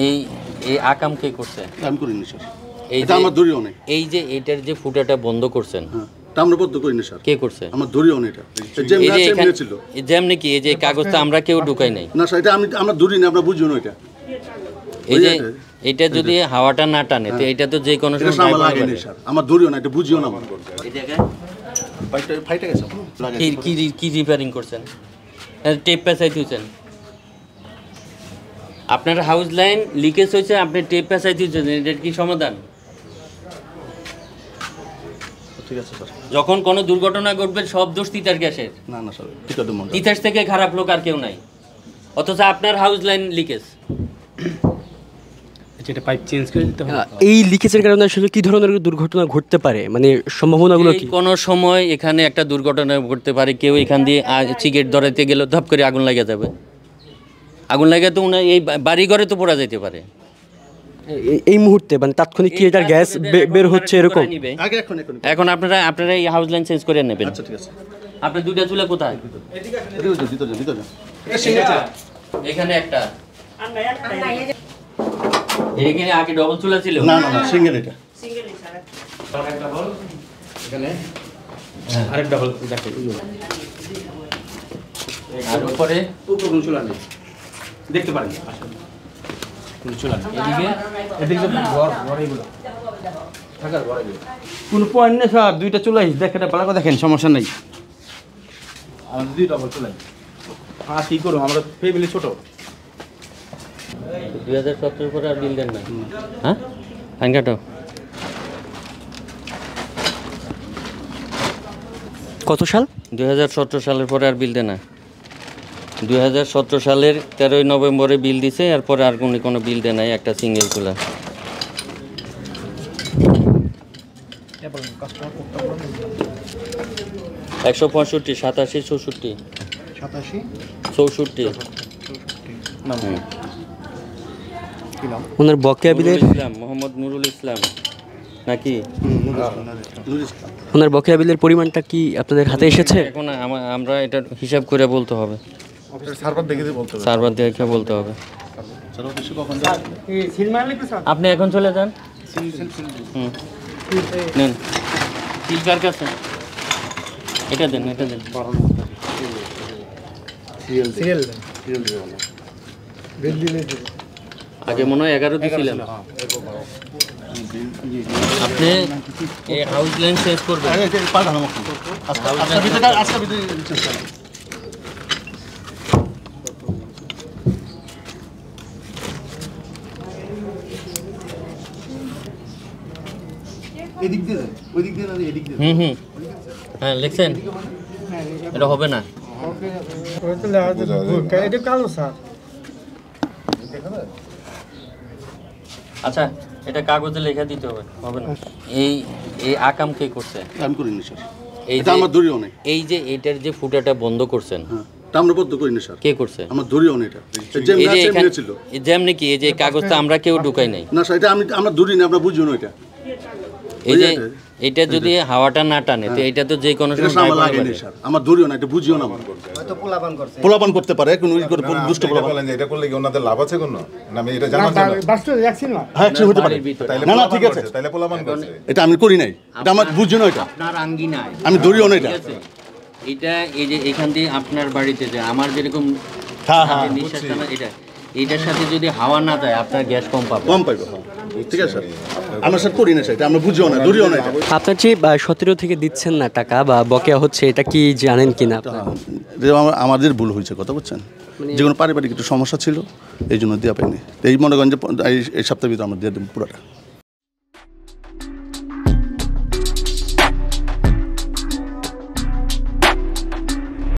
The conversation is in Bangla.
এই এই আকাম কে করছে? আমি করিনি স্যার, এই এটা আমার দড়িও নেই। এই যে এটার যে ফুটাটা বন্ধ করছেন, তা আমরা বদ্ধ করিনি স্যার। কে করছে? আমার দড়িও নেই। এটা এই যে এখানে ছিল যেমনি কি এই যে কাগজটা আমরা কেউ ঢুকাই নাই না স্যার, এটা আমার দড়ি না, আমরা বুঝিও না। এটা এই যে এটা যদি হাওয়াটা না টানে তো এটা তো যে কোনো সময় লাগে না স্যার, আমার দড়িও না, এটা বুঝিও না। এই জায়গায় ফাইটে গেছে। কি রিপেয়ারিং করছেন? টেপ পেঁচাই দিয়েছেন, আপনার হাউস লাইন লিকেজ হয়েছে, আপনি টেপ পেঁচাই দিয়েছেন, এটার কি সমাধান? ঠিক আছে স্যার, যখন কোনো দুর্ঘটনা ঘটবে সব দোষ তিতাস গ্যাসের। না না স্যার, তিতাস থেকে খারাপ লোক আর কেউ নাই, অথচ আপনার হাউস লাইন লিকেজ। এটা পাইপ চেঞ্জ করে দিতে হবে। এই লিকেজের কারণে আসলে কি ধরনের দুর্ঘটনা ঘটতে পারে, মানে সম্ভাবনাগুলো কি? কোনো সময় এখানে একটা দুর্ঘটনা ঘটতে পারে, কেউ এখান দিয়ে সিগারেট ধরাইতে গেলে ধপ করে আগুন লেগে যাবে। আগুন লাগে তো এই বাড়ি ঘরে তো পড়া যেতে পারে এই মুহূর্তে, মানে তাৎক্ষণিক কি এটার গ্যাস বের হচ্ছে এরকম? এখন আপনারা এই হাউস লাইন চেঞ্জ করে নেবেন। আচ্ছা ঠিক আছে। আপনার দুইটা চুলা কোথায়? এখানে একটা, এখানে আগে ডবল চুলা ছিল। না না না, সিঙ্গেল। এটা এখানে আরেক ডাবল দেখেন, আর উপরে কোনো চুলা নেই, দেখতে পারেন কোনো চুলা নেই। এদিকে ঘর এগুলো থাকার ঘর এগুলো কোনো পয়েন্ট নেই স্যার, দুইটা চুলাই দেখেন, ভালো করে দেখেন, সমস্যা নেই। আমাদের দুই ডাবল চুলাই। হ্যাঁ কী করুন, আমরা ফ্যামিলি ছোটো। 2017 পরে আর বিল দেন না? হ্যাঁ, ফাইন কাটো। কত সাল? 2017 সালের পরে আর বিল দেয় না। 2017 সালের 13ই নভেম্বরে বিল দিছে, এরপরে আর কোনো বিল দেয় নাই, একটা সিঙ্গেল চুলা। একশো 65, 87, 64, 64। ওনার বকেয়া বিলের ইসলাম, মোহাম্মদ নুরুল ইসলাম নাকি? ওনার বকেয়া বিলের পরিমাণটা কি আপনাদের হাতে এসেছে? এখন আমরা এটা হিসাব করে বলতে হবে, সার্ভার দেখে বলতে হবে। আপনি এখন চলে যান। নেন, সিল কার কাছে? এটা দেন, এটা দেন। আগে মনে হয় 11 দিয়েছিলেন আপনি। এই হাউস লাইন চেঞ্জ করবেন। এদিক দিয়ে ওই দিক দিয়ে না, এদিক দিয়ে। হ্যাঁ লিখছেন, এটা হবে না। এটা কালো স্যার। আচ্ছা, এটা কাগজে লেখা দিতে হবে, হবে না। এই আকাম কে করছে? আমি করিনি স্যার, এই এটা আমার দড়িও নেই। এই যে এটার যে ফুটাটা বন্ধ করছেন, তা আমরা বদ্ধ করিনি স্যার। কে করছে? আমার দড়িও নেই। এটা এই যে এখানে যেমনি কি এই যে কাগজটা আমরা কেউ ঢুকাই নাই না স্যার, এটা আমার দড়ি না, আমরা বুঝিও না। এটা এই যে এটা যদি হাওয়াটা না টানে তো এটা তো যে কোনো সময় লাগে না স্যার, আমার দড়িও না, এটা বুঝিও না। হয়তো পোলাপান করতে পারে, কোন দুষ্ট পোলাপান। এটা করলে কি ওনাদের লাভ আছে কোনো? না আমি এটা জানা ছিল। হ্যাঁ ঠিক হতে পারে। না না ঠিক আছে, তাইলে পোলাপান করছে। এটা আমি করি নাই, এটা আমার বুঝিও না। এটা আপনার আঙ্গিনায় আমি দড়িও না। এটা এটা এই যে এখান দিয়ে আপনার বাড়িতে যে আমার যেরকম নিঃশ্বাস টানা, এটার সাথে যদি হাওয়া না যায় আপনার গ্যাস কম পাবে। ঠিক আছে স্যার, আমরা স্যার করি না স্যার, এটা আমরা বুঝিও না, দড়িও না। আপনার যে 17 থেকে দিচ্ছেন না টাকা বা বকেয়া হচ্ছে, এটা কি জানেন কি না? আমাদের ভুল হয়েছে, কথা বলছেন, যে কোনো পারিবারিক একটু সমস্যা ছিল, এই জন্য দেওয়া পাইনি। এই মনে করেন যে এই সপ্তাহের ভিতরে আমরা দিয়ে দেবো পুরোটা।